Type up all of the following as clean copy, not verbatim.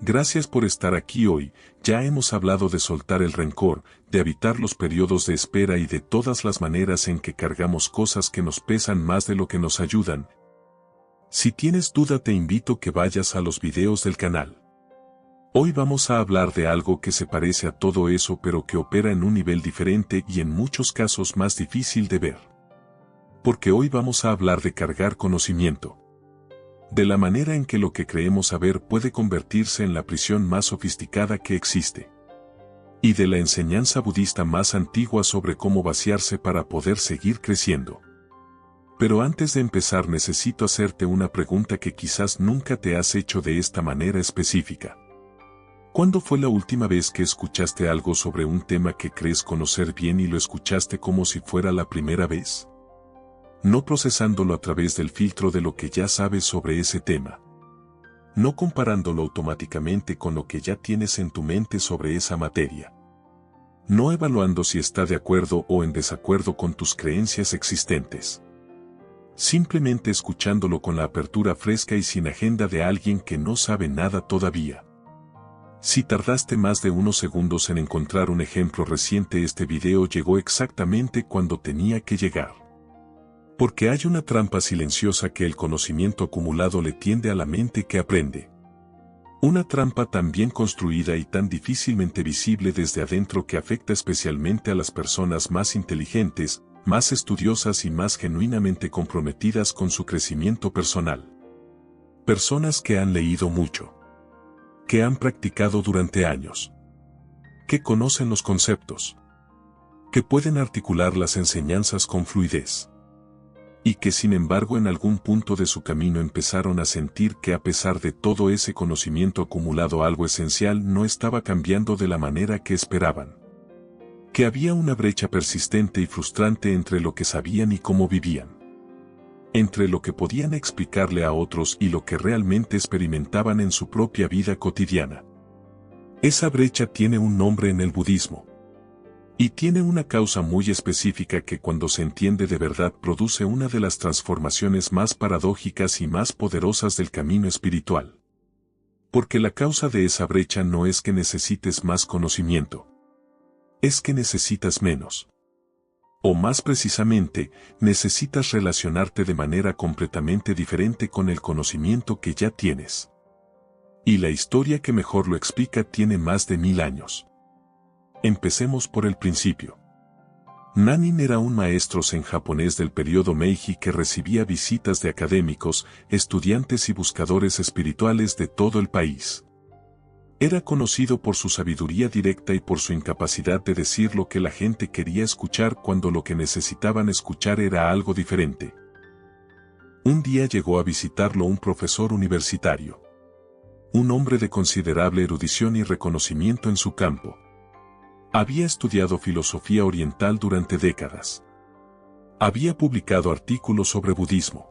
Gracias por estar aquí hoy. Ya hemos hablado de soltar el rencor, de evitar los periodos de espera y de todas las maneras en que cargamos cosas que nos pesan más de lo que nos ayudan. Si tienes duda te invito que vayas a los videos del canal. Hoy vamos a hablar de algo que se parece a todo eso pero que opera en un nivel diferente y en muchos casos más difícil de ver. Porque hoy vamos a hablar de cargar conocimiento. De la manera en que lo que creemos saber puede convertirse en la prisión más sofisticada que existe. Y de la enseñanza budista más antigua sobre cómo vaciarse para poder seguir creciendo. Pero antes de empezar necesito hacerte una pregunta que quizás nunca te has hecho de esta manera específica. ¿Cuándo fue la última vez que escuchaste algo sobre un tema que crees conocer bien y lo escuchaste como si fuera la primera vez? No procesándolo a través del filtro de lo que ya sabes sobre ese tema. No comparándolo automáticamente con lo que ya tienes en tu mente sobre esa materia. No evaluando si está de acuerdo o en desacuerdo con tus creencias existentes. Simplemente escuchándolo con la apertura fresca y sin agenda de alguien que no sabe nada todavía. Si tardaste más de unos segundos en encontrar un ejemplo reciente, este video llegó exactamente cuando tenía que llegar. Porque hay una trampa silenciosa que el conocimiento acumulado le tiende a la mente que aprende. Una trampa tan bien construida y tan difícilmente visible desde adentro que afecta especialmente a las personas más inteligentes, más estudiosas y más genuinamente comprometidas con su crecimiento personal. Personas que han leído mucho. Que han practicado durante años. Que conocen los conceptos. Que pueden articular las enseñanzas con fluidez. Y que sin embargo en algún punto de su camino empezaron a sentir que a pesar de todo ese conocimiento acumulado algo esencial no estaba cambiando de la manera que esperaban. Que había una brecha persistente y frustrante entre lo que sabían y cómo vivían. Entre lo que podían explicarle a otros y lo que realmente experimentaban en su propia vida cotidiana. Esa brecha tiene un nombre en el budismo. Y tiene una causa muy específica que cuando se entiende de verdad produce una de las transformaciones más paradójicas y más poderosas del camino espiritual. Porque la causa de esa brecha no es que necesites más conocimiento. Es que necesitas menos. O más precisamente, necesitas relacionarte de manera completamente diferente con el conocimiento que ya tienes. Y la historia que mejor lo explica tiene más de 1000 años. Empecemos por el principio. Nanin era un maestro zen japonés del periodo Meiji que recibía visitas de académicos, estudiantes y buscadores espirituales de todo el país. Era conocido por su sabiduría directa y por su incapacidad de decir lo que la gente quería escuchar cuando lo que necesitaban escuchar era algo diferente. Un día llegó a visitarlo un profesor universitario. Un hombre de considerable erudición y reconocimiento en su campo. Había estudiado filosofía oriental durante décadas. Había publicado artículos sobre budismo.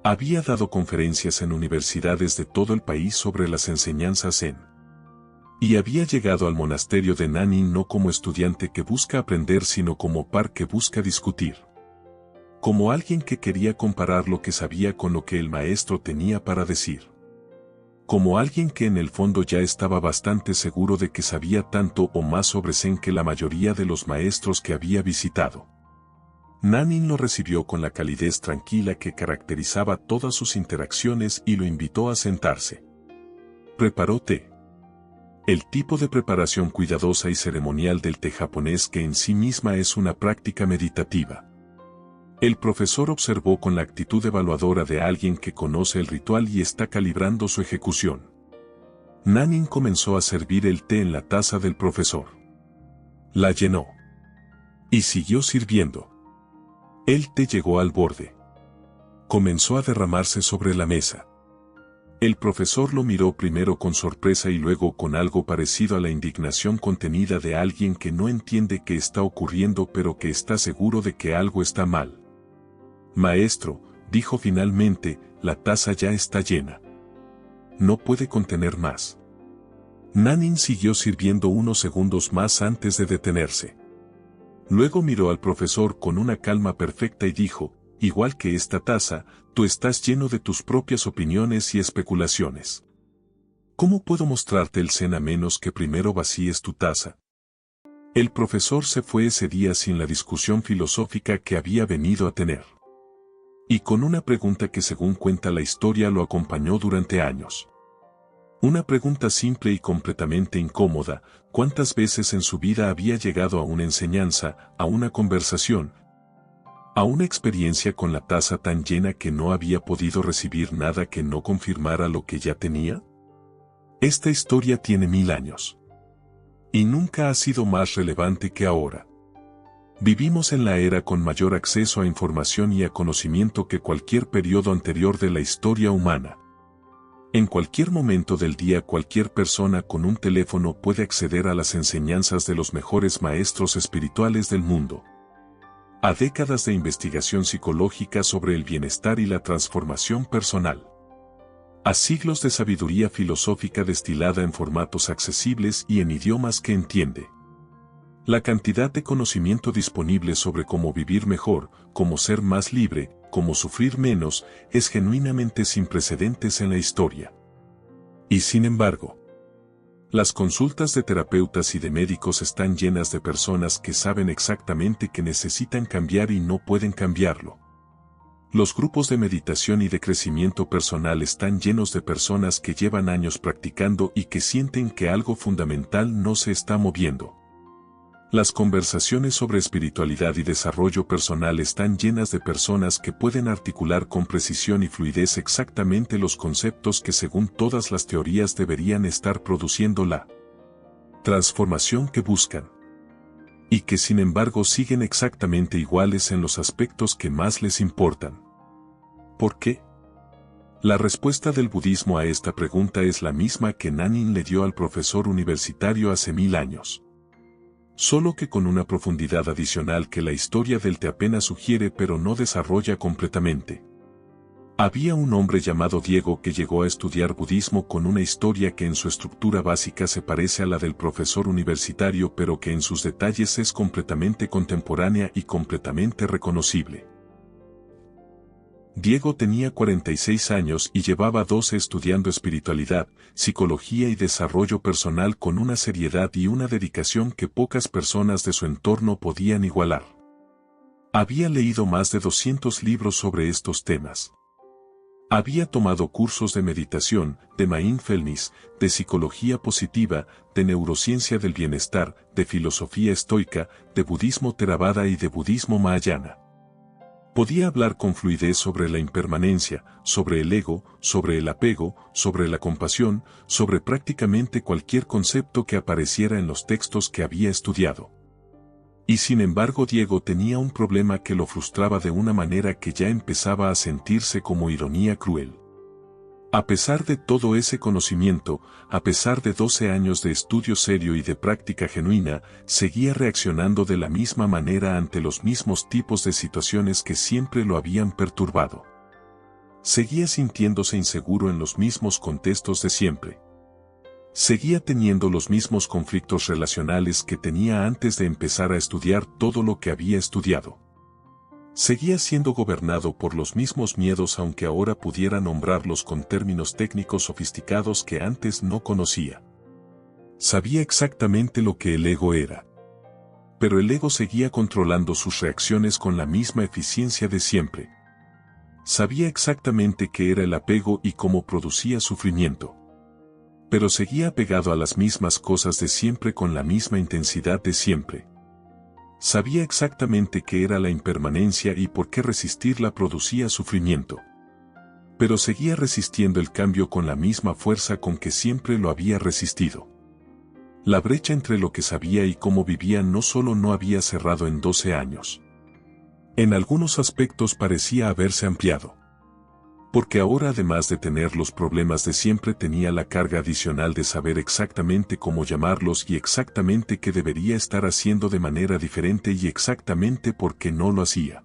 Había dado conferencias en universidades de todo el país sobre las enseñanzas zen. Y había llegado al monasterio de Nanin no como estudiante que busca aprender sino como par que busca discutir. Como alguien que quería comparar lo que sabía con lo que el maestro tenía para decir. Como alguien que en el fondo ya estaba bastante seguro de que sabía tanto o más sobre zen que la mayoría de los maestros que había visitado. Nanin lo recibió con la calidez tranquila que caracterizaba todas sus interacciones y lo invitó a sentarse. Preparó té. El tipo de preparación cuidadosa y ceremonial del té japonés que en sí misma es una práctica meditativa. El profesor observó con la actitud evaluadora de alguien que conoce el ritual y está calibrando su ejecución. Nanin comenzó a servir el té en la taza del profesor. La llenó. Y siguió sirviendo. El té llegó al borde. Comenzó a derramarse sobre la mesa. El profesor lo miró primero con sorpresa y luego con algo parecido a la indignación contenida de alguien que no entiende qué está ocurriendo pero que está seguro de que algo está mal. Maestro, dijo finalmente, la taza ya está llena. No puede contener más. Nanin siguió sirviendo unos segundos más antes de detenerse. Luego miró al profesor con una calma perfecta y dijo, igual que esta taza, tú estás lleno de tus propias opiniones y especulaciones. ¿Cómo puedo mostrarte el zen a menos que primero vacíes tu taza? El profesor se fue ese día sin la discusión filosófica que había venido a tener. Y con una pregunta que según cuenta la historia lo acompañó durante años. Una pregunta simple y completamente incómoda: ¿cuántas veces en su vida había llegado a una enseñanza, a una conversación, a una experiencia con la taza tan llena que no había podido recibir nada que no confirmara lo que ya tenía? Esta historia tiene 1000 años. Y nunca ha sido más relevante que ahora. Vivimos en la era con mayor acceso a información y a conocimiento que cualquier periodo anterior de la historia humana. En cualquier momento del día cualquier persona con un teléfono puede acceder a las enseñanzas de los mejores maestros espirituales del mundo. A décadas de investigación psicológica sobre el bienestar y la transformación personal. A siglos de sabiduría filosófica destilada en formatos accesibles y en idiomas que entiende. La cantidad de conocimiento disponible sobre cómo vivir mejor, cómo ser más libre, cómo sufrir menos, es genuinamente sin precedentes en la historia. Y sin embargo, las consultas de terapeutas y de médicos están llenas de personas que saben exactamente que necesitan cambiar y no pueden cambiarlo. Los grupos de meditación y de crecimiento personal están llenos de personas que llevan años practicando y que sienten que algo fundamental no se está moviendo. Las conversaciones sobre espiritualidad y desarrollo personal están llenas de personas que pueden articular con precisión y fluidez exactamente los conceptos que según todas las teorías deberían estar produciendo la transformación que buscan. Y que sin embargo siguen exactamente iguales en los aspectos que más les importan. ¿Por qué? La respuesta del budismo a esta pregunta es la misma que Nanin le dio al profesor universitario hace 1000 años. Solo que con una profundidad adicional que la historia del té apenas sugiere pero no desarrolla completamente. Había un hombre llamado Diego que llegó a estudiar budismo con una historia que en su estructura básica se parece a la del profesor universitario pero que en sus detalles es completamente contemporánea y completamente reconocible. Diego tenía 46 años y llevaba 12 estudiando espiritualidad, psicología y desarrollo personal con una seriedad y una dedicación que pocas personas de su entorno podían igualar. Había leído más de 200 libros sobre estos temas. Había tomado cursos de meditación, de mindfulness, de psicología positiva, de neurociencia del bienestar, de filosofía estoica, de budismo Theravada y de budismo mahayana. Podía hablar con fluidez sobre la impermanencia, sobre el ego, sobre el apego, sobre la compasión, sobre prácticamente cualquier concepto que apareciera en los textos que había estudiado. Y sin embargo Diego tenía un problema que lo frustraba de una manera que ya empezaba a sentirse como ironía cruel. A pesar de todo ese conocimiento, a pesar de 12 años de estudio serio y de práctica genuina, seguía reaccionando de la misma manera ante los mismos tipos de situaciones que siempre lo habían perturbado. Seguía sintiéndose inseguro en los mismos contextos de siempre. Seguía teniendo los mismos conflictos relacionales que tenía antes de empezar a estudiar todo lo que había estudiado. Seguía siendo gobernado por los mismos miedos aunque ahora pudiera nombrarlos con términos técnicos sofisticados que antes no conocía. Sabía exactamente lo que el ego era. Pero el ego seguía controlando sus reacciones con la misma eficiencia de siempre. Sabía exactamente qué era el apego y cómo producía sufrimiento. Pero seguía apegado a las mismas cosas de siempre con la misma intensidad de siempre. Sabía exactamente qué era la impermanencia y por qué resistirla producía sufrimiento. Pero seguía resistiendo el cambio con la misma fuerza con que siempre lo había resistido. La brecha entre lo que sabía y cómo vivía no solo no había cerrado en 12 años. En algunos aspectos parecía haberse ampliado. Porque ahora además de tener los problemas de siempre tenía la carga adicional de saber exactamente cómo llamarlos y exactamente qué debería estar haciendo de manera diferente y exactamente por qué no lo hacía.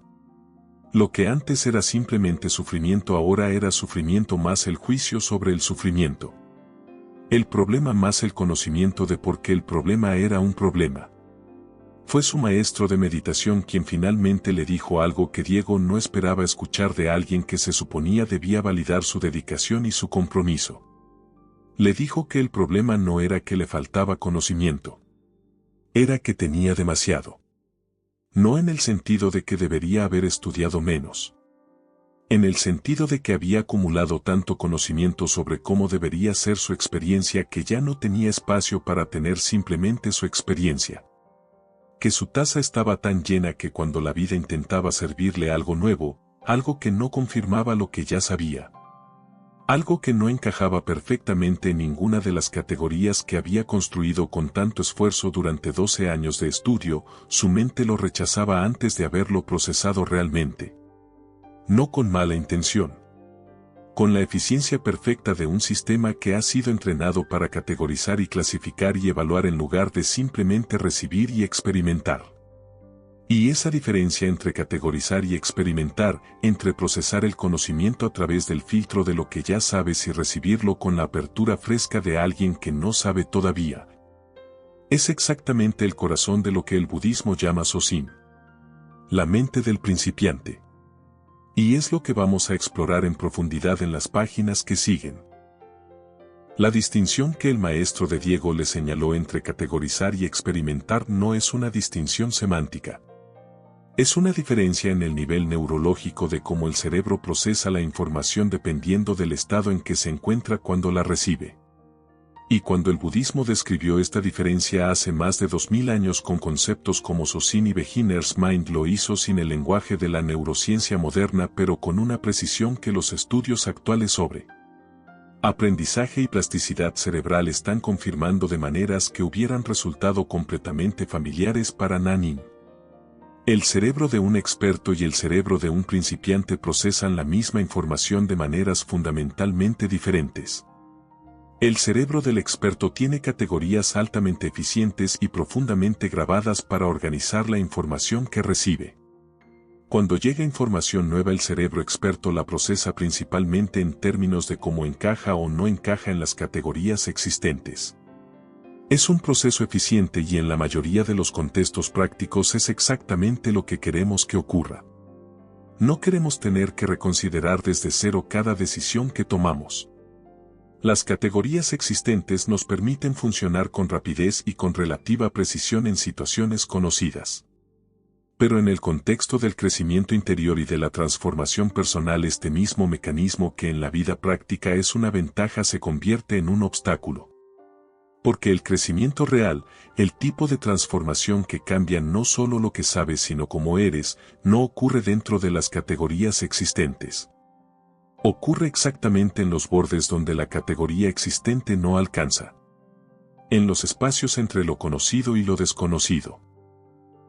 Lo que antes era simplemente sufrimiento ahora era sufrimiento más el juicio sobre el sufrimiento. El problema más el conocimiento de por qué el problema era un problema. Fue su maestro de meditación quien finalmente le dijo algo que Diego no esperaba escuchar de alguien que se suponía debía validar su dedicación y su compromiso. Le dijo que el problema no era que le faltaba conocimiento. Era que tenía demasiado. No en el sentido de que debería haber estudiado menos. En el sentido de que había acumulado tanto conocimiento sobre cómo debería ser su experiencia que ya no tenía espacio para tener simplemente su experiencia. Que su taza estaba tan llena que cuando la vida intentaba servirle algo nuevo, algo que no confirmaba lo que ya sabía. Algo que no encajaba perfectamente en ninguna de las categorías que había construido con tanto esfuerzo durante 12 años de estudio, su mente lo rechazaba antes de haberlo procesado realmente. No con mala intención. Con la eficiencia perfecta de un sistema que ha sido entrenado para categorizar y clasificar y evaluar en lugar de simplemente recibir y experimentar. Y esa diferencia entre categorizar y experimentar, entre procesar el conocimiento a través del filtro de lo que ya sabes y recibirlo con la apertura fresca de alguien que no sabe todavía, es exactamente el corazón de lo que el budismo llama Sosin. La mente del principiante. Y es lo que vamos a explorar en profundidad en las páginas que siguen. La distinción que el maestro de Diego le señaló entre categorizar y experimentar no es una distinción semántica. Es una diferencia en el nivel neurológico de cómo el cerebro procesa la información dependiendo del estado en que se encuentra cuando la recibe. Y cuando el budismo describió esta diferencia hace más de 2000 años con conceptos como Sosin y Beginner's Mind, lo hizo sin el lenguaje de la neurociencia moderna, pero con una precisión que los estudios actuales sobre aprendizaje y plasticidad cerebral están confirmando de maneras que hubieran resultado completamente familiares para Nanin. El cerebro de un experto y el cerebro de un principiante procesan la misma información de maneras fundamentalmente diferentes. El cerebro del experto tiene categorías altamente eficientes y profundamente grabadas para organizar la información que recibe. Cuando llega información nueva, el cerebro experto la procesa principalmente en términos de cómo encaja o no encaja en las categorías existentes. Es un proceso eficiente y en la mayoría de los contextos prácticos es exactamente lo que queremos que ocurra. No queremos tener que reconsiderar desde cero cada decisión que tomamos. Las categorías existentes nos permiten funcionar con rapidez y con relativa precisión en situaciones conocidas. Pero en el contexto del crecimiento interior y de la transformación personal, este mismo mecanismo que en la vida práctica es una ventaja se convierte en un obstáculo. Porque el crecimiento real, el tipo de transformación que cambia no solo lo que sabes sino cómo eres, no ocurre dentro de las categorías existentes. Ocurre exactamente en los bordes donde la categoría existente no alcanza. En los espacios entre lo conocido y lo desconocido.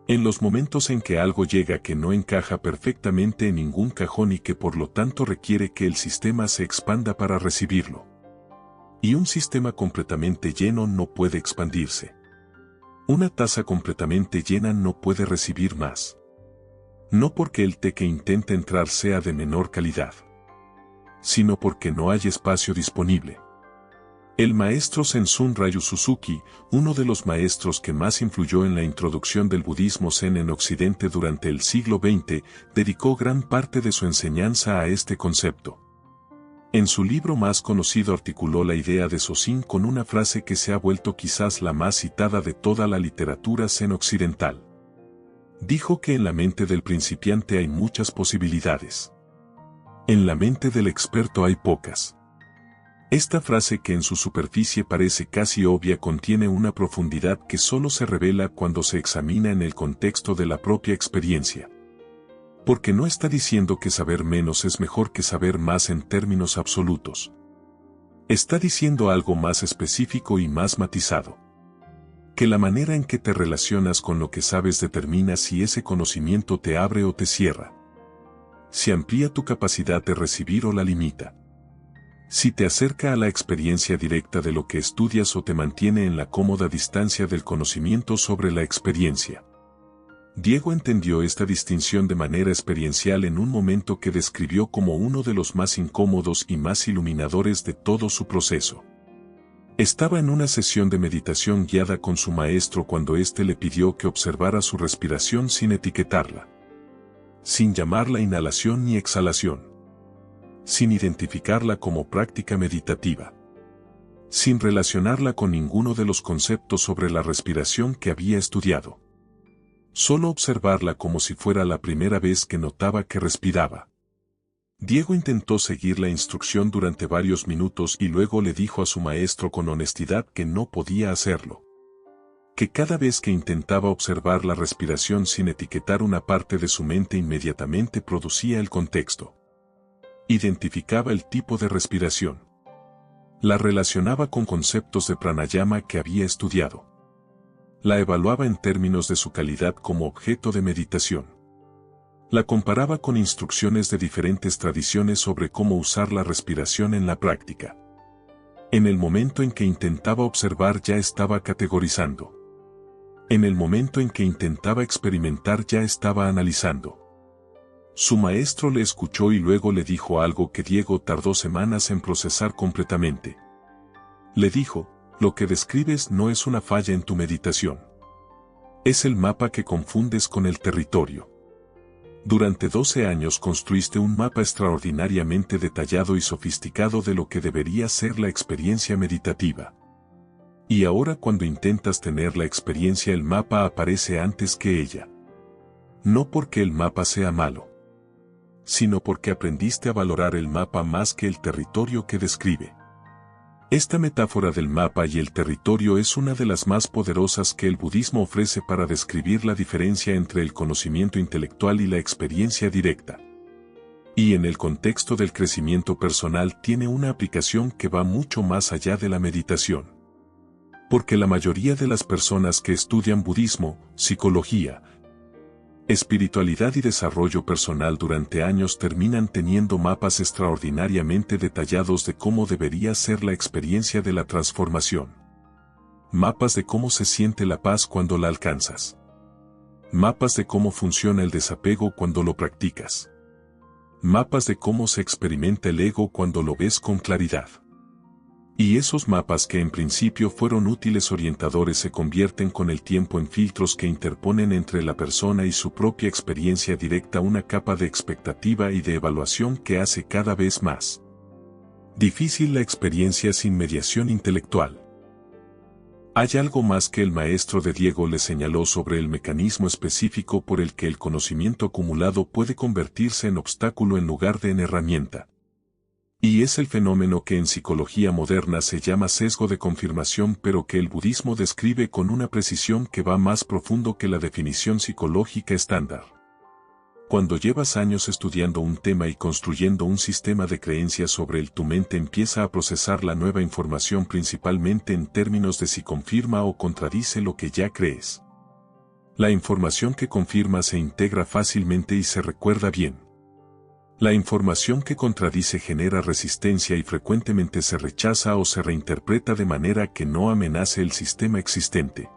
En los momentos en que algo llega que no encaja perfectamente en ningún cajón y que por lo tanto requiere que el sistema se expanda para recibirlo. Y un sistema completamente lleno no puede expandirse. Una taza completamente llena no puede recibir más. No porque el té que intenta entrar sea de menor calidad, sino porque no hay espacio disponible. El maestro Sensum Ryu Suzuki, uno de los maestros que más influyó en la introducción del budismo zen en Occidente durante el siglo XX, dedicó gran parte de su enseñanza a este concepto. En su libro más conocido articuló la idea de Sosin con una frase que se ha vuelto quizás la más citada de toda la literatura zen occidental. Dijo que en la mente del principiante hay muchas posibilidades. En la mente del experto hay pocas. Esta frase, que en su superficie parece casi obvia, contiene una profundidad que solo se revela cuando se examina en el contexto de la propia experiencia. Porque no está diciendo que saber menos es mejor que saber más en términos absolutos. Está diciendo algo más específico y más matizado. Que la manera en que te relacionas con lo que sabes determina si ese conocimiento te abre o te cierra. Si amplía tu capacidad de recibir o la limita. Si te acerca a la experiencia directa de lo que estudias o te mantiene en la cómoda distancia del conocimiento sobre la experiencia. Diego entendió esta distinción de manera experiencial en un momento que describió como uno de los más incómodos y más iluminadores de todo su proceso. Estaba en una sesión de meditación guiada con su maestro cuando éste le pidió que observara su respiración sin etiquetarla. Sin llamarla inhalación ni exhalación. Sin identificarla como práctica meditativa. sin relacionarla con ninguno de los conceptos sobre la respiración que había estudiado. Solo observarla como si fuera la primera vez que notaba que respiraba. Diego intentó seguir la instrucción durante varios minutos y luego le dijo a su maestro con honestidad que no podía hacerlo. Que cada vez que intentaba observar la respiración sin etiquetar una parte de su mente inmediatamente producía el contexto. Identificaba el tipo de respiración. La relacionaba con conceptos de pranayama que había estudiado. La evaluaba en términos de su calidad como objeto de meditación. La comparaba con instrucciones de diferentes tradiciones sobre cómo usar la respiración en la práctica. En el momento en que intentaba observar ya estaba categorizando. En el momento en que intentaba experimentar ya estaba analizando. Su maestro le escuchó y luego le dijo algo que Diego tardó semanas en procesar completamente. Le dijo, lo que describes no es una falla en tu meditación. Es el mapa que confundes con el territorio. Durante 12 años construiste un mapa extraordinariamente detallado y sofisticado de lo que debería ser la experiencia meditativa. Y ahora cuando intentas tener la experiencia el mapa aparece antes que ella. No porque el mapa sea malo, sino porque aprendiste a valorar el mapa más que el territorio que describe. Esta metáfora del mapa y el territorio es una de las más poderosas que el budismo ofrece para describir la diferencia entre el conocimiento intelectual y la experiencia directa. Y en el contexto del crecimiento personal tiene una aplicación que va mucho más allá de la meditación. Porque la mayoría de las personas que estudian budismo, psicología, espiritualidad y desarrollo personal durante años terminan teniendo mapas extraordinariamente detallados de cómo debería ser la experiencia de la transformación. Mapas de cómo se siente la paz cuando la alcanzas. Mapas de cómo funciona el desapego cuando lo practicas. Mapas de cómo se experimenta el ego cuando lo ves con claridad. Y esos mapas que en principio fueron útiles orientadores se convierten con el tiempo en filtros que interponen entre la persona y su propia experiencia directa una capa de expectativa y de evaluación que hace cada vez más difícil la experiencia sin mediación intelectual. Hay algo más que el maestro de Diego le señaló sobre el mecanismo específico por el que el conocimiento acumulado puede convertirse en obstáculo en lugar de en herramienta. Y es el fenómeno que en psicología moderna se llama sesgo de confirmación, pero que el budismo describe con una precisión que va más profundo que la definición psicológica estándar. Cuando llevas años estudiando un tema y construyendo un sistema de creencias sobre él, tu mente empieza a procesar la nueva información principalmente en términos de si confirma o contradice lo que ya crees. La información que confirma se integra fácilmente y se recuerda bien. La información que contradice genera resistencia y frecuentemente se rechaza o se reinterpreta de manera que no amenace el sistema existente.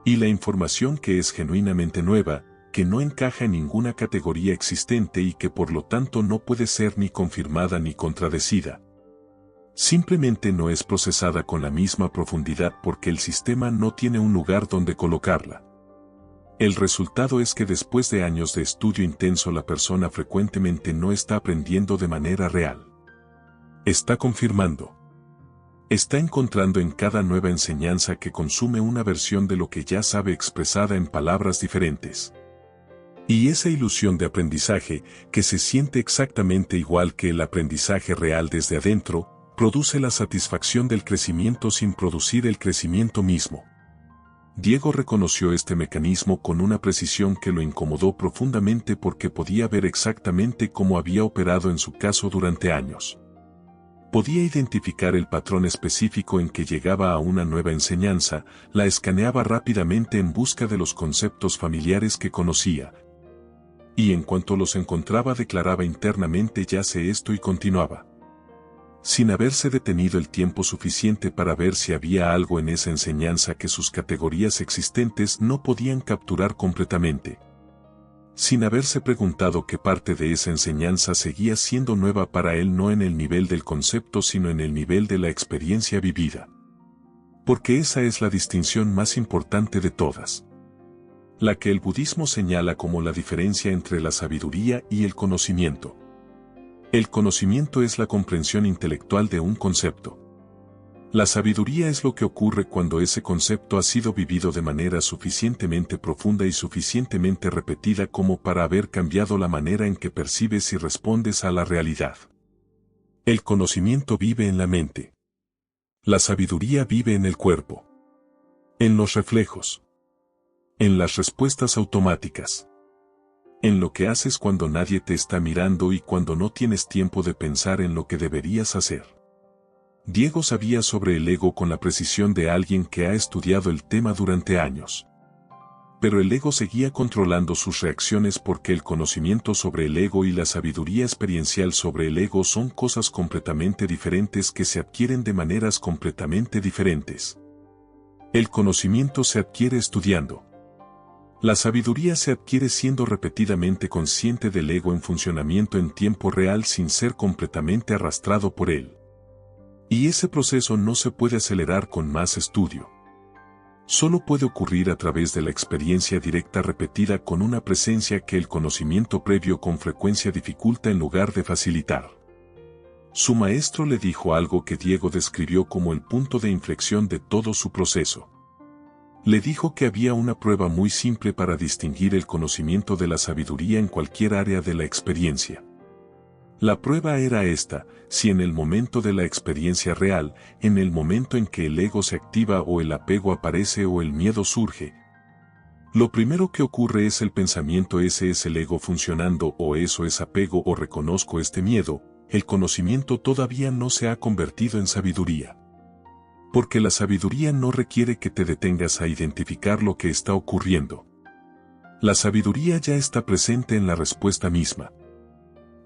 Y la información que es genuinamente nueva, que no encaja en ninguna categoría existente y que por lo tanto no puede ser ni confirmada ni contradecida, simplemente no es procesada con la misma profundidad porque el sistema no tiene un lugar donde colocarla. El resultado es que después de años de estudio intenso la persona frecuentemente no está aprendiendo de manera real. Está confirmando. Está encontrando en cada nueva enseñanza que consume una versión de lo que ya sabe expresada en palabras diferentes. Y esa ilusión de aprendizaje, que se siente exactamente igual que el aprendizaje real desde adentro, produce la satisfacción del crecimiento sin producir el crecimiento mismo. Diego reconoció este mecanismo con una precisión que lo incomodó profundamente porque podía ver exactamente cómo había operado en su caso durante años. Podía identificar el patrón específico en que llegaba a una nueva enseñanza, la escaneaba rápidamente en busca de los conceptos familiares que conocía. Y en cuanto los encontraba declaraba internamente ya sé esto y continuaba. Sin haberse detenido el tiempo suficiente para ver si había algo en esa enseñanza que sus categorías existentes no podían capturar completamente. Sin haberse preguntado qué parte de esa enseñanza seguía siendo nueva para él no en el nivel del concepto sino en el nivel de la experiencia vivida. Porque esa es la distinción más importante de todas. La que el budismo señala como la diferencia entre la sabiduría y el conocimiento. El conocimiento es la comprensión intelectual de un concepto. La sabiduría es lo que ocurre cuando ese concepto ha sido vivido de manera suficientemente profunda y suficientemente repetida como para haber cambiado la manera en que percibes y respondes a la realidad. El conocimiento vive en la mente. La sabiduría vive en el cuerpo. En los reflejos. En las respuestas automáticas. En lo que haces cuando nadie te está mirando y cuando no tienes tiempo de pensar en lo que deberías hacer. Diego sabía sobre el ego con la precisión de alguien que ha estudiado el tema durante años. Pero el ego seguía controlando sus reacciones porque el conocimiento sobre el ego y la sabiduría experiencial sobre el ego son cosas completamente diferentes que se adquieren de maneras completamente diferentes. El conocimiento se adquiere estudiando. La sabiduría se adquiere siendo repetidamente consciente del ego en funcionamiento en tiempo real sin ser completamente arrastrado por él. Y ese proceso no se puede acelerar con más estudio. Solo puede ocurrir a través de la experiencia directa repetida con una presencia que el conocimiento previo con frecuencia dificulta en lugar de facilitar. Su maestro le dijo algo que Diego describió como el punto de inflexión de todo su proceso. Le dijo que había una prueba muy simple para distinguir el conocimiento de la sabiduría en cualquier área de la experiencia. La prueba era esta: si en el momento de la experiencia real, en el momento en que el ego se activa o el apego aparece o el miedo surge, lo primero que ocurre es el pensamiento ese es el ego funcionando o eso es apego o reconozco este miedo, el conocimiento todavía no se ha convertido en sabiduría. Porque la sabiduría no requiere que te detengas a identificar lo que está ocurriendo. La sabiduría ya está presente en la respuesta misma.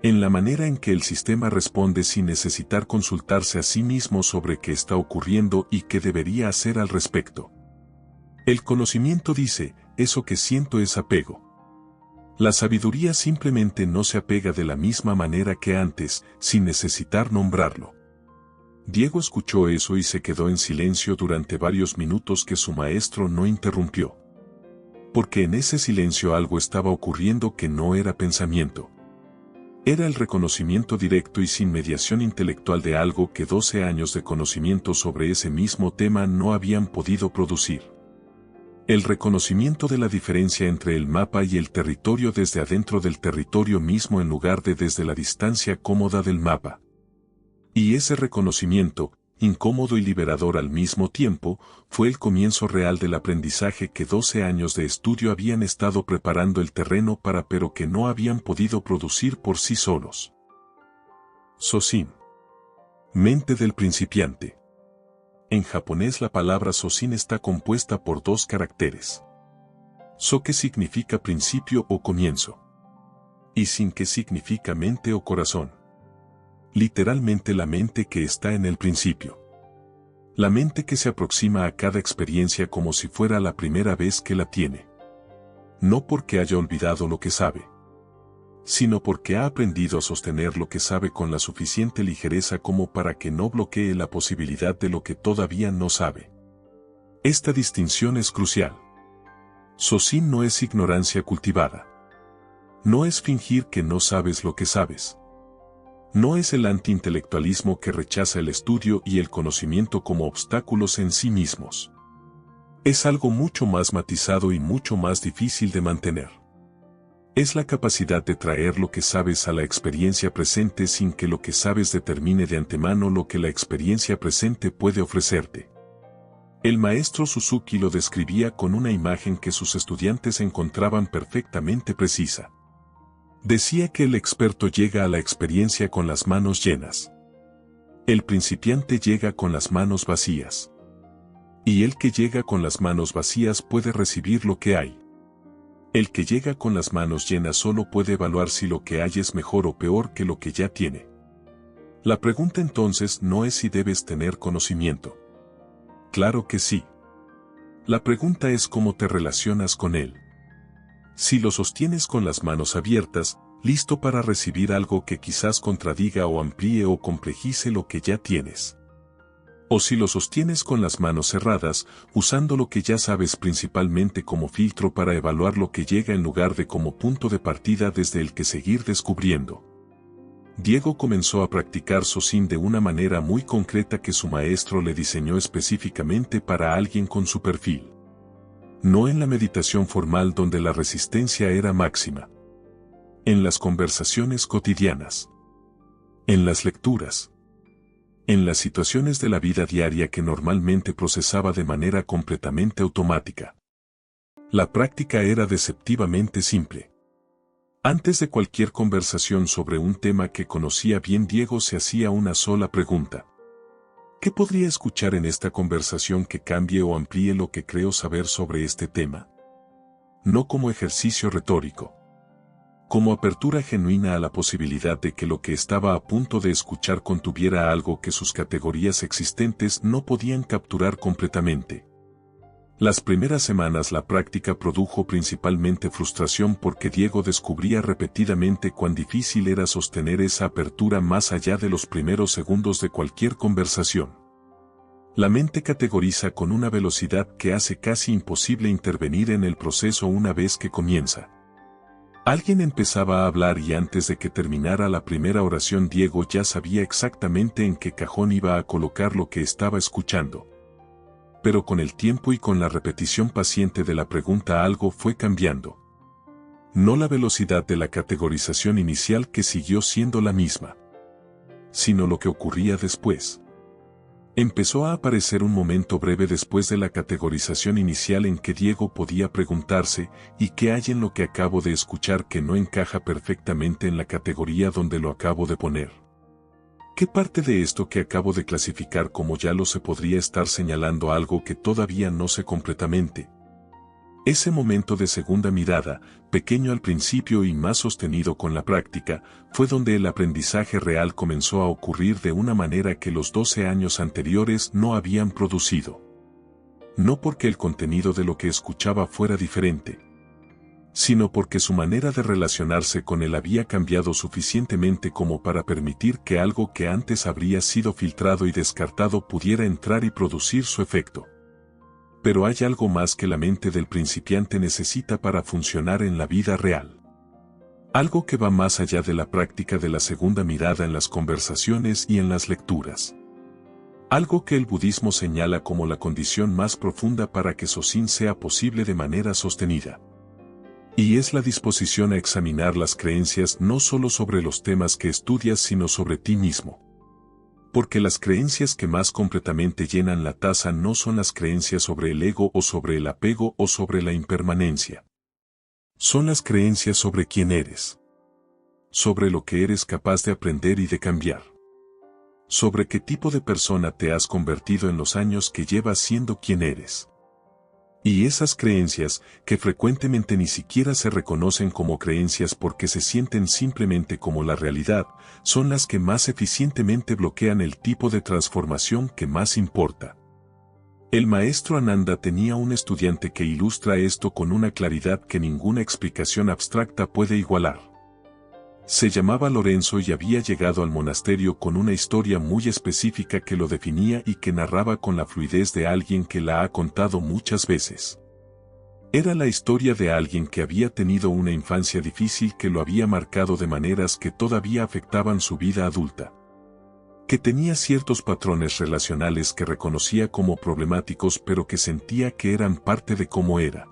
En la manera en que el sistema responde sin necesitar consultarse a sí mismo sobre qué está ocurriendo y qué debería hacer al respecto. El conocimiento dice, eso que siento es apego. La sabiduría simplemente no se apega de la misma manera que antes, sin necesitar nombrarlo. Diego escuchó eso y se quedó en silencio durante varios minutos que su maestro no interrumpió. Porque en ese silencio algo estaba ocurriendo que no era pensamiento. Era el reconocimiento directo y sin mediación intelectual de algo que 12 años de conocimiento sobre ese mismo tema no habían podido producir. El reconocimiento de la diferencia entre el mapa y el territorio desde adentro del territorio mismo en lugar de desde la distancia cómoda del mapa. Y ese reconocimiento, incómodo y liberador al mismo tiempo, fue el comienzo real del aprendizaje que 12 años de estudio habían estado preparando el terreno para pero que no habían podido producir por sí solos. Sosin. Mente del principiante. En japonés la palabra sosin está compuesta por dos caracteres. So que significa principio o comienzo. Y sin que significa mente o corazón. Literalmente la mente que está en el principio. La mente que se aproxima a cada experiencia como si fuera la primera vez que la tiene. No porque haya olvidado lo que sabe, sino porque ha aprendido a sostener lo que sabe con la suficiente ligereza como para que no bloquee la posibilidad de lo que todavía no sabe. Esta distinción es crucial. Sosin no es ignorancia cultivada. No es fingir que no sabes lo que sabes. No es el antiintelectualismo que rechaza el estudio y el conocimiento como obstáculos en sí mismos. Es algo mucho más matizado y mucho más difícil de mantener. Es la capacidad de traer lo que sabes a la experiencia presente sin que lo que sabes determine de antemano lo que la experiencia presente puede ofrecerte. El maestro Suzuki lo describía con una imagen que sus estudiantes encontraban perfectamente precisa. Decía que el experto llega a la experiencia con las manos llenas. El principiante llega con las manos vacías. Y el que llega con las manos vacías puede recibir lo que hay. El que llega con las manos llenas solo puede evaluar si lo que hay es mejor o peor que lo que ya tiene. La pregunta entonces no es si debes tener conocimiento. Claro que sí. La pregunta es cómo te relacionas con él. Si lo sostienes con las manos abiertas, listo para recibir algo que quizás contradiga o amplíe o complejice lo que ya tienes. O si lo sostienes con las manos cerradas, usando lo que ya sabes principalmente como filtro para evaluar lo que llega en lugar de como punto de partida desde el que seguir descubriendo. Diego comenzó a practicar Sosin de una manera muy concreta que su maestro le diseñó específicamente para alguien con su perfil. No en la meditación formal donde la resistencia era máxima. En las conversaciones cotidianas. En las lecturas. En las situaciones de la vida diaria que normalmente procesaba de manera completamente automática. La práctica era deceptivamente simple. Antes de cualquier conversación sobre un tema que conocía bien, Diego se hacía una sola pregunta. ¿Qué podría escuchar en esta conversación que cambie o amplíe lo que creo saber sobre este tema? No como ejercicio retórico. Como apertura genuina a la posibilidad de que lo que estaba a punto de escuchar contuviera algo que sus categorías existentes no podían capturar completamente. Las primeras semanas la práctica produjo principalmente frustración porque Diego descubría repetidamente cuán difícil era sostener esa apertura más allá de los primeros segundos de cualquier conversación. La mente categoriza con una velocidad que hace casi imposible intervenir en el proceso una vez que comienza. Alguien empezaba a hablar y antes de que terminara la primera oración Diego ya sabía exactamente en qué cajón iba a colocar lo que estaba escuchando. Pero con el tiempo y con la repetición paciente de la pregunta algo fue cambiando. No la velocidad de la categorización inicial, que siguió siendo la misma, sino lo que ocurría después. Empezó a aparecer un momento breve después de la categorización inicial en que Diego podía preguntarse, ¿y qué hay en lo que acabo de escuchar que no encaja perfectamente en la categoría donde lo acabo de poner? ¿Qué parte de esto que acabo de clasificar como ya lo sé podría estar señalando algo que todavía no sé completamente? Ese momento de segunda mirada, pequeño al principio y más sostenido con la práctica, fue donde el aprendizaje real comenzó a ocurrir de una manera que los 12 años anteriores no habían producido. No porque el contenido de lo que escuchaba fuera diferente, sino porque su manera de relacionarse con él había cambiado suficientemente como para permitir que algo que antes habría sido filtrado y descartado pudiera entrar y producir su efecto. Pero hay algo más que la mente del principiante necesita para funcionar en la vida real. Algo que va más allá de la práctica de la segunda mirada en las conversaciones y en las lecturas. Algo que el budismo señala como la condición más profunda para que Sosin sea posible de manera sostenida. Y es la disposición a examinar las creencias no solo sobre los temas que estudias sino sobre ti mismo. Porque las creencias que más completamente llenan la taza no son las creencias sobre el ego o sobre el apego o sobre la impermanencia. Son las creencias sobre quién eres. Sobre lo que eres capaz de aprender y de cambiar. Sobre qué tipo de persona te has convertido en los años que llevas siendo quien eres. Y esas creencias, que frecuentemente ni siquiera se reconocen como creencias porque se sienten simplemente como la realidad, son las que más eficientemente bloquean el tipo de transformación que más importa. El maestro Ananda tenía un estudiante que ilustra esto con una claridad que ninguna explicación abstracta puede igualar. Se llamaba Lorenzo y había llegado al monasterio con una historia muy específica que lo definía y que narraba con la fluidez de alguien que la ha contado muchas veces. Era la historia de alguien que había tenido una infancia difícil que lo había marcado de maneras que todavía afectaban su vida adulta. Que tenía ciertos patrones relacionales que reconocía como problemáticos pero que sentía que eran parte de cómo era.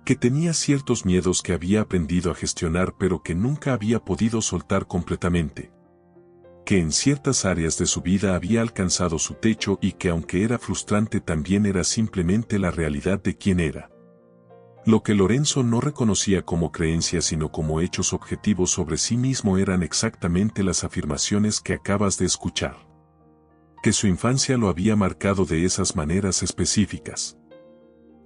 Que tenía ciertos miedos que había aprendido a gestionar pero que nunca había podido soltar completamente. Que en ciertas áreas de su vida había alcanzado su techo y que aunque era frustrante también era simplemente la realidad de quién era. Lo que Lorenzo no reconocía como creencias sino como hechos objetivos sobre sí mismo eran exactamente las afirmaciones que acabas de escuchar. Que su infancia lo había marcado de esas maneras específicas.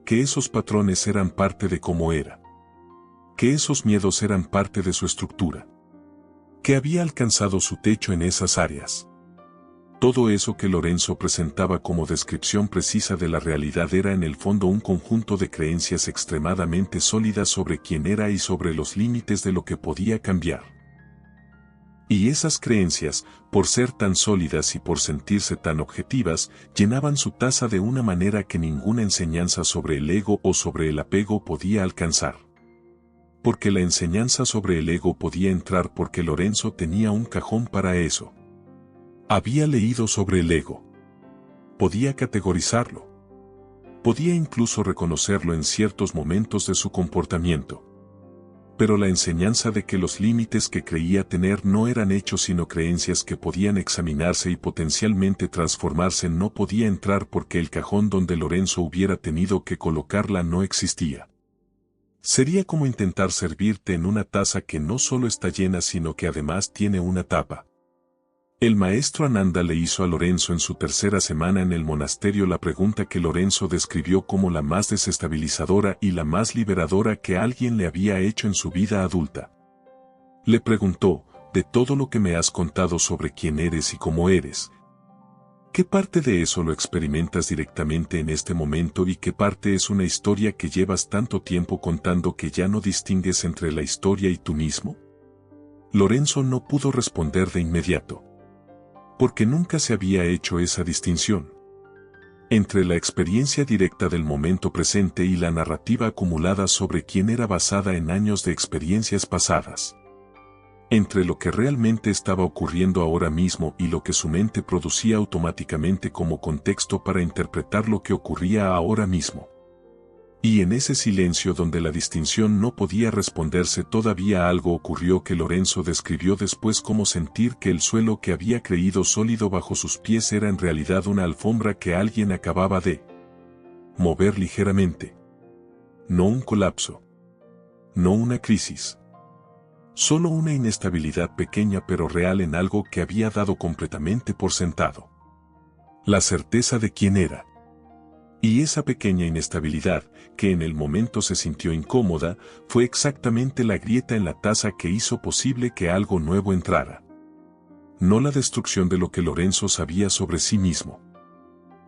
Que esos patrones eran parte de cómo era. Que esos miedos eran parte de su estructura. Que había alcanzado su techo en esas áreas. Todo eso que Lorenzo presentaba como descripción precisa de la realidad era en el fondo un conjunto de creencias extremadamente sólidas sobre quién era y sobre los límites de lo que podía cambiar. Y esas creencias, por ser tan sólidas y por sentirse tan objetivas, llenaban su taza de una manera que ninguna enseñanza sobre el ego o sobre el apego podía alcanzar. Porque la enseñanza sobre el ego podía entrar porque Lorenzo tenía un cajón para eso. Había leído sobre el ego. Podía categorizarlo. Podía incluso reconocerlo en ciertos momentos de su comportamiento. Pero la enseñanza de que los límites que creía tener no eran hechos sino creencias que podían examinarse y potencialmente transformarse no podía entrar porque el cajón donde Lorenzo hubiera tenido que colocarla no existía. Sería como intentar servirte en una taza que no solo está llena sino que además tiene una tapa. El maestro Ananda le hizo a Lorenzo en su tercera semana en el monasterio la pregunta que Lorenzo describió como la más desestabilizadora y la más liberadora que alguien le había hecho en su vida adulta. Le preguntó, de todo lo que me has contado sobre quién eres y cómo eres, ¿qué parte de eso lo experimentas directamente en este momento y qué parte es una historia que llevas tanto tiempo contando que ya no distingues entre la historia y tú mismo? Lorenzo no pudo responder de inmediato. Porque nunca se había hecho esa distinción entre la experiencia directa del momento presente y la narrativa acumulada sobre quién era basada en años de experiencias pasadas. Entre lo que realmente estaba ocurriendo ahora mismo y lo que su mente producía automáticamente como contexto para interpretar lo que ocurría ahora mismo. Y en ese silencio donde la distinción no podía responderse todavía algo ocurrió que Lorenzo describió después como sentir que el suelo que había creído sólido bajo sus pies era en realidad una alfombra que alguien acababa de mover ligeramente. No un colapso. No una crisis. Solo una inestabilidad pequeña pero real en algo que había dado completamente por sentado. La certeza de quién era. Y esa pequeña inestabilidad, que en el momento se sintió incómoda, fue exactamente la grieta en la taza que hizo posible que algo nuevo entrara. No la destrucción de lo que Lorenzo sabía sobre sí mismo.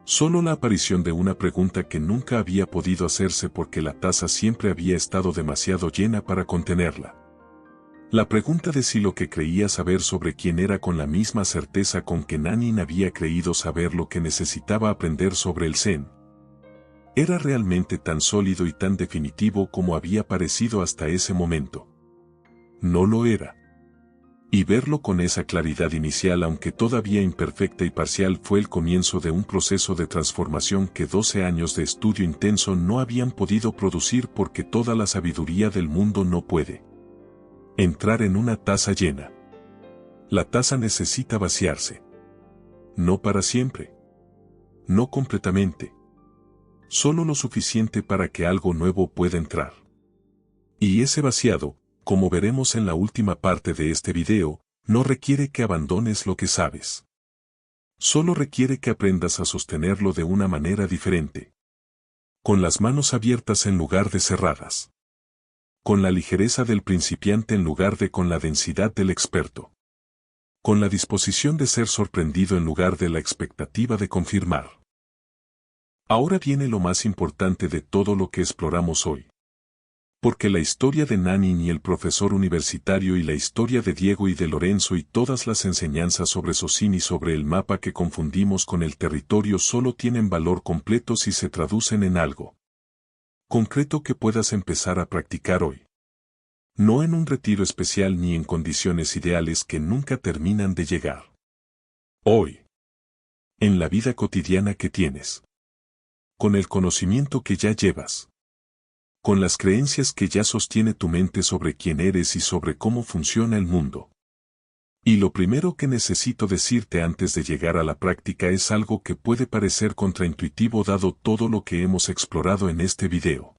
Solo la aparición de una pregunta que nunca había podido hacerse porque la taza siempre había estado demasiado llena para contenerla. La pregunta de si lo que creía saber sobre quién era con la misma certeza con que Nanin había creído saber lo que necesitaba aprender sobre el Zen. Era realmente tan sólido y tan definitivo como había parecido hasta ese momento. No lo era. Y verlo con esa claridad inicial aunque todavía imperfecta y parcial fue el comienzo de un proceso de transformación que 12 años de estudio intenso no habían podido producir porque toda la sabiduría del mundo no puede entrar en una taza llena. La taza necesita vaciarse. No para siempre. No completamente. Solo lo suficiente para que algo nuevo pueda entrar. Y ese vaciado, como veremos en la última parte de este video, no requiere que abandones lo que sabes. Solo requiere que aprendas a sostenerlo de una manera diferente. Con las manos abiertas en lugar de cerradas. Con la ligereza del principiante en lugar de con la densidad del experto. Con la disposición de ser sorprendido en lugar de la expectativa de confirmar. Ahora viene lo más importante de todo lo que exploramos hoy. Porque la historia de Nanin y el profesor universitario y la historia de Diego y de Lorenzo y todas las enseñanzas sobre Socin y sobre el mapa que confundimos con el territorio solo tienen valor completo si se traducen en algo concreto que puedas empezar a practicar hoy. No en un retiro especial ni en condiciones ideales que nunca terminan de llegar. Hoy. En la vida cotidiana que tienes. Con el conocimiento que ya llevas. Con las creencias que ya sostiene tu mente sobre quién eres y sobre cómo funciona el mundo. Y lo primero que necesito decirte antes de llegar a la práctica es algo que puede parecer contraintuitivo dado todo lo que hemos explorado en este video.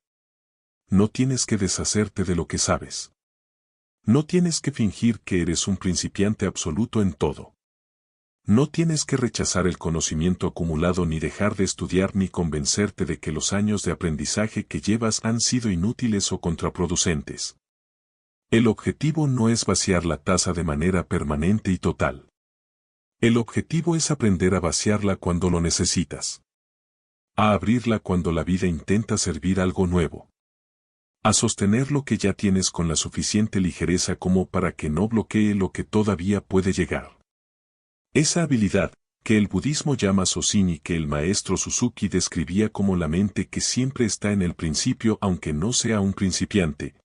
No tienes que deshacerte de lo que sabes. No tienes que fingir que eres un principiante absoluto en todo. No tienes que rechazar el conocimiento acumulado ni dejar de estudiar ni convencerte de que los años de aprendizaje que llevas han sido inútiles o contraproducentes. El objetivo no es vaciar la taza de manera permanente y total. El objetivo es aprender a vaciarla cuando lo necesitas. A abrirla cuando la vida intenta servir algo nuevo. A sostener lo que ya tienes con la suficiente ligereza como para que no bloquee lo que todavía puede llegar. Esa habilidad, que el budismo llama Socin y que el maestro Suzuki describía como la mente que siempre está en el principio aunque no sea un principiante.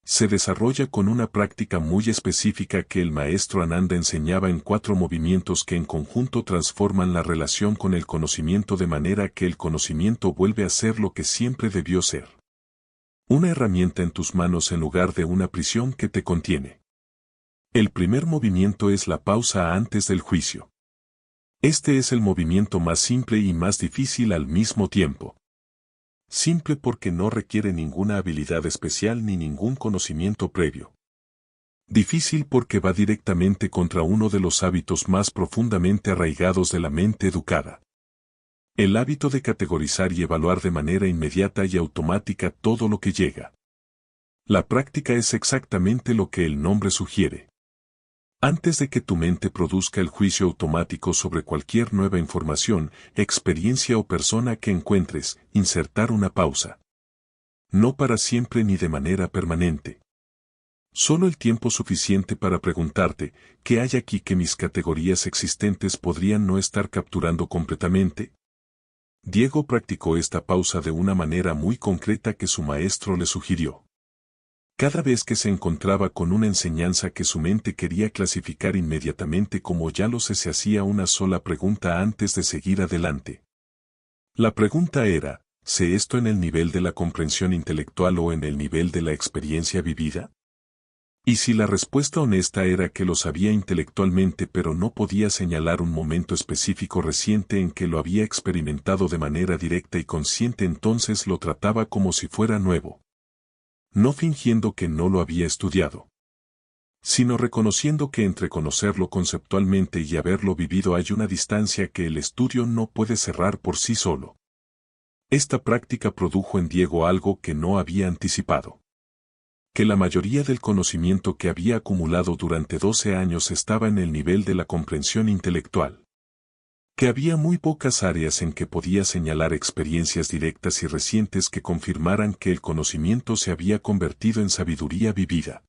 Se desarrolla con una práctica muy específica que el maestro Ananda enseñaba en 4 movimientos que en conjunto transforman la relación con el conocimiento de manera que el conocimiento vuelve a ser lo que siempre debió ser. Una herramienta en tus manos en lugar de una prisión que te contiene. El primer movimiento es la pausa antes del juicio. Este es el movimiento más simple y más difícil al mismo tiempo. Simple porque no requiere ninguna habilidad especial ni ningún conocimiento previo. Difícil porque va directamente contra uno de los hábitos más profundamente arraigados de la mente educada. El hábito de categorizar y evaluar de manera inmediata y automática todo lo que llega. La práctica es exactamente lo que el nombre sugiere. Antes de que tu mente produzca el juicio automático sobre cualquier nueva información, experiencia o persona que encuentres, insertar una pausa. No para siempre ni de manera permanente. Solo el tiempo suficiente para preguntarte, ¿qué hay aquí que mis categorías existentes podrían no estar capturando completamente? Diego practicó esta pausa de una manera muy concreta que su maestro le sugirió. Cada vez que se encontraba con una enseñanza que su mente quería clasificar inmediatamente como ya lo sé, se hacía una sola pregunta antes de seguir adelante. La pregunta era, ¿sé esto en el nivel de la comprensión intelectual o en el nivel de la experiencia vivida? Y si la respuesta honesta era que lo sabía intelectualmente pero no podía señalar un momento específico reciente en que lo había experimentado de manera directa y consciente, entonces lo trataba como si fuera nuevo. No fingiendo que no lo había estudiado, sino reconociendo que entre conocerlo conceptualmente y haberlo vivido hay una distancia que el estudio no puede cerrar por sí solo. Esta práctica produjo en Diego algo que no había anticipado. Que la mayoría del conocimiento que había acumulado durante 12 años estaba en el nivel de la comprensión intelectual. Que había muy pocas áreas en que podía señalar experiencias directas y recientes que confirmaran que el conocimiento se había convertido en sabiduría vivida.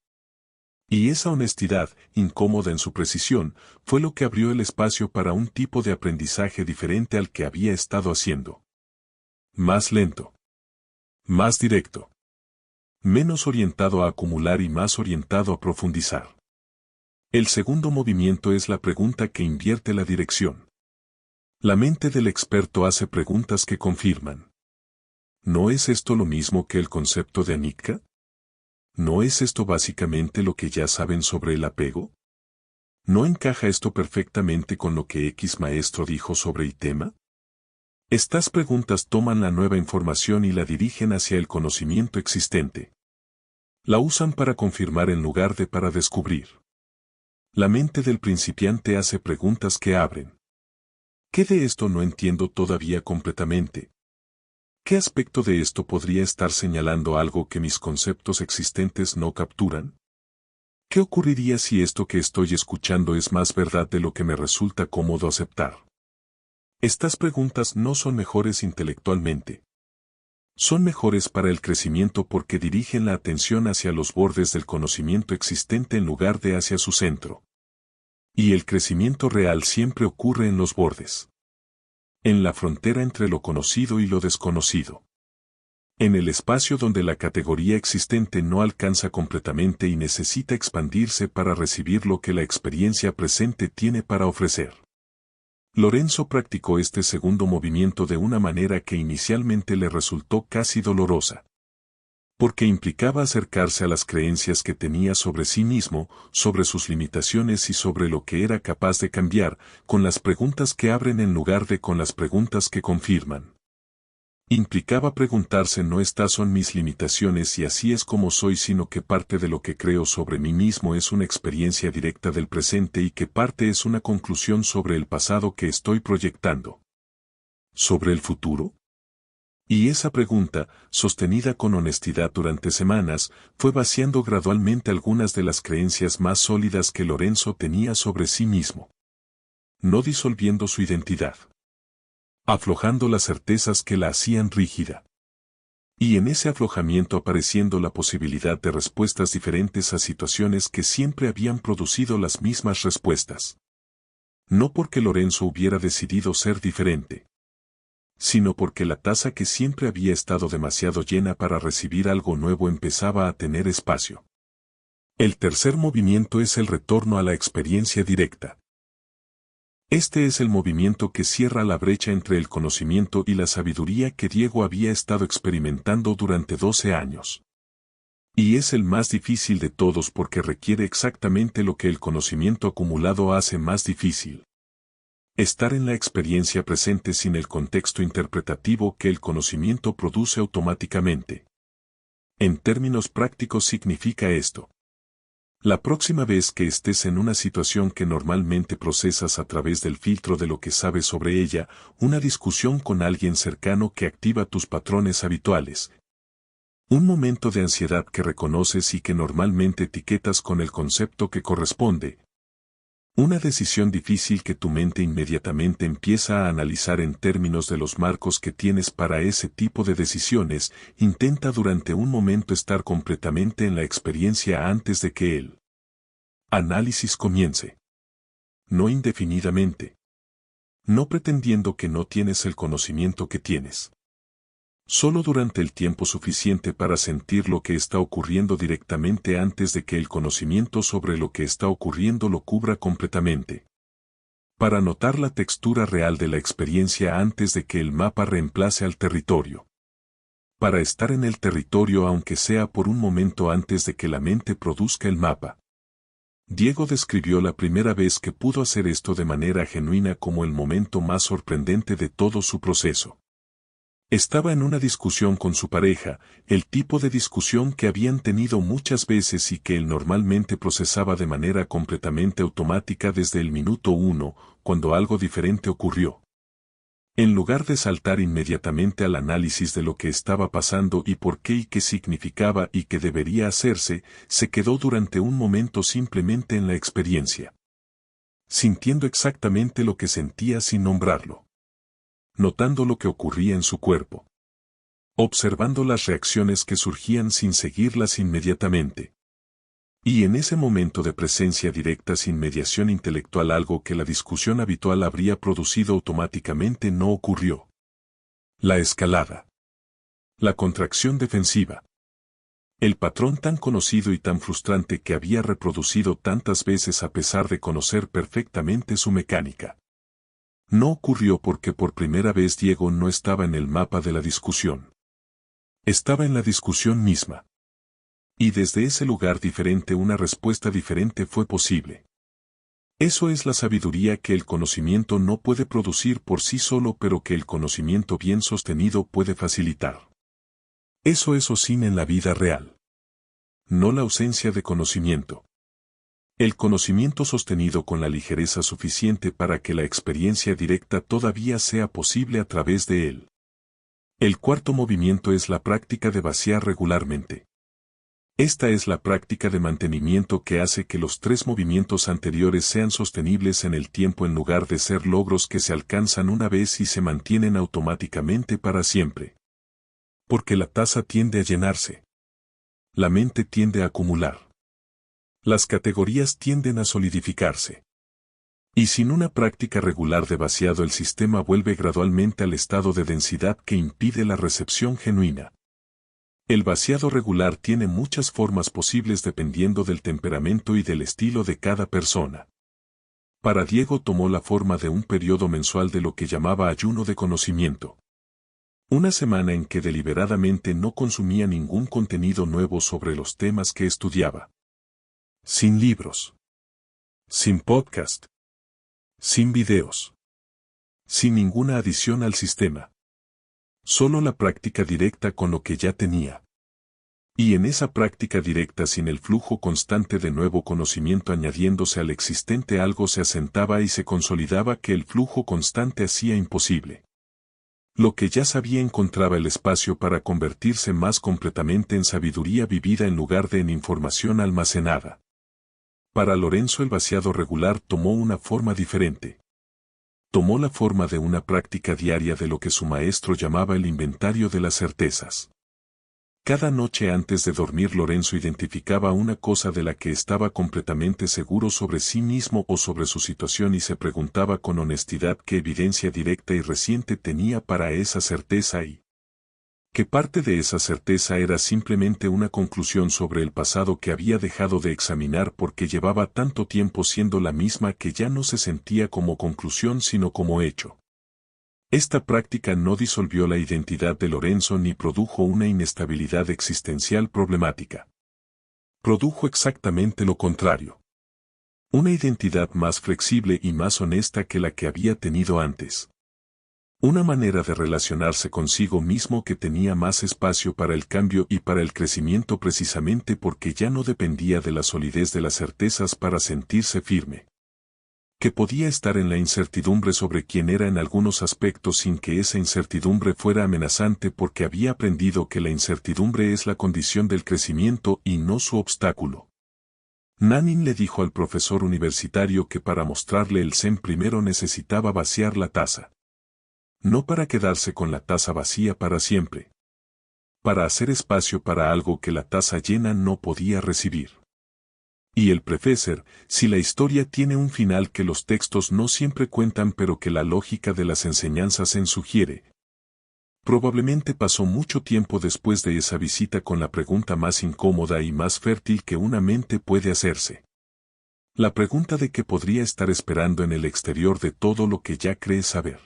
Y esa honestidad, incómoda en su precisión, fue lo que abrió el espacio para un tipo de aprendizaje diferente al que había estado haciendo. Más lento. Más directo. Menos orientado a acumular y más orientado a profundizar. El segundo movimiento es la pregunta que invierte la dirección. La mente del experto hace preguntas que confirman. ¿No es esto lo mismo que el concepto de Anicca? ¿No es esto básicamente lo que ya saben sobre el apego? ¿No encaja esto perfectamente con lo que X maestro dijo sobre el tema? Estas preguntas toman la nueva información y la dirigen hacia el conocimiento existente. La usan para confirmar en lugar de para descubrir. La mente del principiante hace preguntas que abren. ¿Qué de esto no entiendo todavía completamente? ¿Qué aspecto de esto podría estar señalando algo que mis conceptos existentes no capturan? ¿Qué ocurriría si esto que estoy escuchando es más verdad de lo que me resulta cómodo aceptar? Estas preguntas no son mejores intelectualmente. Son mejores para el crecimiento porque dirigen la atención hacia los bordes del conocimiento existente en lugar de hacia su centro. Y el crecimiento real siempre ocurre en los bordes. En la frontera entre lo conocido y lo desconocido. En el espacio donde la categoría existente no alcanza completamente y necesita expandirse para recibir lo que la experiencia presente tiene para ofrecer. Lorenzo practicó este segundo movimiento de una manera que inicialmente le resultó casi dolorosa. Porque implicaba acercarse a las creencias que tenía sobre sí mismo, sobre sus limitaciones y sobre lo que era capaz de cambiar, con las preguntas que abren en lugar de con las preguntas que confirman. Implicaba preguntarse no estas son mis limitaciones y así es como soy, sino que parte de lo que creo sobre mí mismo es una experiencia directa del presente y que parte es una conclusión sobre el pasado que estoy proyectando. ¿Sobre el futuro? Y esa pregunta, sostenida con honestidad durante semanas, fue vaciando gradualmente algunas de las creencias más sólidas que Lorenzo tenía sobre sí mismo. No disolviendo su identidad. Aflojando las certezas que la hacían rígida. Y en ese aflojamiento apareciendo la posibilidad de respuestas diferentes a situaciones que siempre habían producido las mismas respuestas. No porque Lorenzo hubiera decidido ser diferente, sino porque la taza que siempre había estado demasiado llena para recibir algo nuevo empezaba a tener espacio. El tercer movimiento es el retorno a la experiencia directa. Este es el movimiento que cierra la brecha entre el conocimiento y la sabiduría que Diego había estado experimentando durante 12 años. Y es el más difícil de todos porque requiere exactamente lo que el conocimiento acumulado hace más difícil. Estar en la experiencia presente sin el contexto interpretativo que el conocimiento produce automáticamente. En términos prácticos significa esto. La próxima vez que estés en una situación que normalmente procesas a través del filtro de lo que sabes sobre ella, una discusión con alguien cercano que activa tus patrones habituales, un momento de ansiedad que reconoces y que normalmente etiquetas con el concepto que corresponde, una decisión difícil que tu mente inmediatamente empieza a analizar en términos de los marcos que tienes para ese tipo de decisiones, intenta durante un momento estar completamente en la experiencia antes de que el análisis comience. No indefinidamente. No pretendiendo que no tienes el conocimiento que tienes. Solo durante el tiempo suficiente para sentir lo que está ocurriendo directamente antes de que el conocimiento sobre lo que está ocurriendo lo cubra completamente. Para notar la textura real de la experiencia antes de que el mapa reemplace al territorio. Para estar en el territorio aunque sea por un momento antes de que la mente produzca el mapa. Diego describió la primera vez que pudo hacer esto de manera genuina como el momento más sorprendente de todo su proceso. Estaba en una discusión con su pareja, el tipo de discusión que habían tenido muchas veces y que él normalmente procesaba de manera completamente automática desde el minuto 1, cuando algo diferente ocurrió. En lugar de saltar inmediatamente al análisis de lo que estaba pasando y por qué y qué significaba y qué debería hacerse, se quedó durante un momento simplemente en la experiencia. Sintiendo exactamente lo que sentía sin nombrarlo. Notando lo que ocurría en su cuerpo. Observando las reacciones que surgían sin seguirlas inmediatamente. Y en ese momento de presencia directa sin mediación intelectual algo que la discusión habitual habría producido automáticamente no ocurrió. La escalada. La contracción defensiva. El patrón tan conocido y tan frustrante que había reproducido tantas veces a pesar de conocer perfectamente su mecánica. No ocurrió porque por primera vez Diego no estaba en el mapa de la discusión. Estaba en la discusión misma. Y desde ese lugar diferente una respuesta diferente fue posible. Eso es la sabiduría que el conocimiento no puede producir por sí solo pero que el conocimiento bien sostenido puede facilitar. Eso es OSIN en la vida real. No la ausencia de conocimiento. El conocimiento sostenido con la ligereza suficiente para que la experiencia directa todavía sea posible a través de él. El cuarto movimiento es la práctica de vaciar regularmente. Esta es la práctica de mantenimiento que hace que los tres movimientos anteriores sean sostenibles en el tiempo en lugar de ser logros que se alcanzan una vez y se mantienen automáticamente para siempre. Porque la taza tiende a llenarse. La mente tiende a acumular. Las categorías tienden a solidificarse. Y sin una práctica regular de vaciado el sistema vuelve gradualmente al estado de densidad que impide la recepción genuina. El vaciado regular tiene muchas formas posibles dependiendo del temperamento y del estilo de cada persona. Para Diego tomó la forma de un periodo mensual de lo que llamaba ayuno de conocimiento. Una semana en que deliberadamente no consumía ningún contenido nuevo sobre los temas que estudiaba. Sin libros. Sin podcast. Sin videos. Sin ninguna adición al sistema. Solo la práctica directa con lo que ya tenía. Y en esa práctica directa sin el flujo constante de nuevo conocimiento añadiéndose al existente algo se asentaba y se consolidaba que el flujo constante hacía imposible. Lo que ya sabía encontraba el espacio para convertirse más completamente en sabiduría vivida en lugar de en información almacenada. Para Lorenzo el vaciado regular tomó una forma diferente. Tomó la forma de una práctica diaria de lo que su maestro llamaba el inventario de las certezas. Cada noche antes de dormir Lorenzo identificaba una cosa de la que estaba completamente seguro sobre sí mismo o sobre su situación y se preguntaba con honestidad qué evidencia directa y reciente tenía para esa certeza y qué parte de esa certeza era simplemente una conclusión sobre el pasado que había dejado de examinar porque llevaba tanto tiempo siendo la misma que ya no se sentía como conclusión sino como hecho. Esta práctica no disolvió la identidad de Lorenzo ni produjo una inestabilidad existencial problemática. Produjo exactamente lo contrario. Una identidad más flexible y más honesta que la que había tenido antes. Una manera de relacionarse consigo mismo que tenía más espacio para el cambio y para el crecimiento precisamente porque ya no dependía de la solidez de las certezas para sentirse firme. Que podía estar en la incertidumbre sobre quién era en algunos aspectos sin que esa incertidumbre fuera amenazante porque había aprendido que la incertidumbre es la condición del crecimiento y no su obstáculo. Nanning le dijo al profesor universitario que para mostrarle el zen primero necesitaba vaciar la taza. No para quedarse con la taza vacía para siempre. Para hacer espacio para algo que la taza llena no podía recibir. Y el profesor, si la historia tiene un final que los textos no siempre cuentan pero que la lógica de las enseñanzas en sugiere. Probablemente pasó mucho tiempo después de esa visita con la pregunta más incómoda y más fértil que una mente puede hacerse. La pregunta de qué podría estar esperando en el exterior de todo lo que ya crees saber.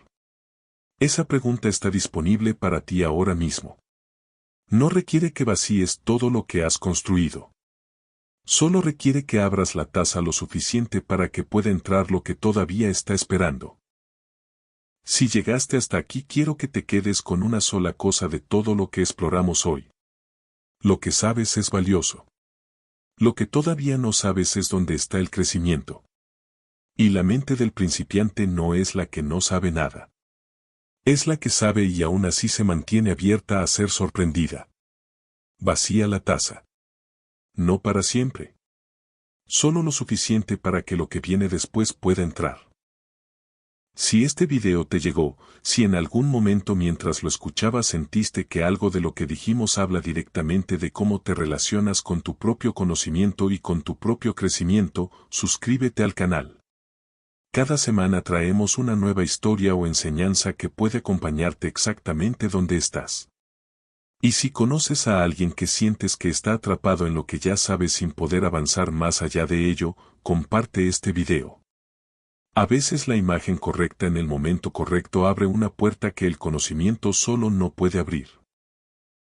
Esa pregunta está disponible para ti ahora mismo. No requiere que vacíes todo lo que has construido. Solo requiere que abras la taza lo suficiente para que pueda entrar lo que todavía está esperando. Si llegaste hasta aquí quiero que te quedes con una sola cosa de todo lo que exploramos hoy. Lo que sabes es valioso. Lo que todavía no sabes es dónde está el crecimiento. Y la mente del principiante no es la que no sabe nada. Es la que sabe y aún así se mantiene abierta a ser sorprendida. Vacía la taza. No para siempre. Solo lo suficiente para que lo que viene después pueda entrar. Si este video te llegó, si en algún momento mientras lo escuchabas sentiste que algo de lo que dijimos habla directamente de cómo te relacionas con tu propio conocimiento y con tu propio crecimiento, suscríbete al canal. Cada semana traemos una nueva historia o enseñanza que puede acompañarte exactamente donde estás. Y si conoces a alguien que sientes que está atrapado en lo que ya sabes sin poder avanzar más allá de ello, comparte este video. A veces la imagen correcta en el momento correcto abre una puerta que el conocimiento solo no puede abrir.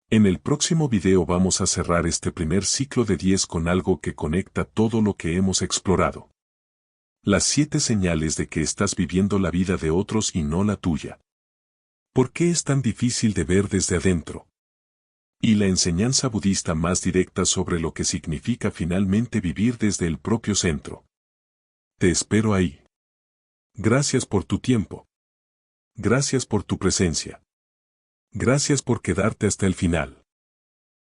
En el próximo video vamos a cerrar este primer ciclo de 10 con algo que conecta todo lo que hemos explorado. Las 7 señales de que estás viviendo la vida de otros y no la tuya. ¿Por qué es tan difícil de ver desde adentro? Y la enseñanza budista más directa sobre lo que significa finalmente vivir desde el propio centro. Te espero ahí. Gracias por tu tiempo. Gracias por tu presencia. Gracias por quedarte hasta el final.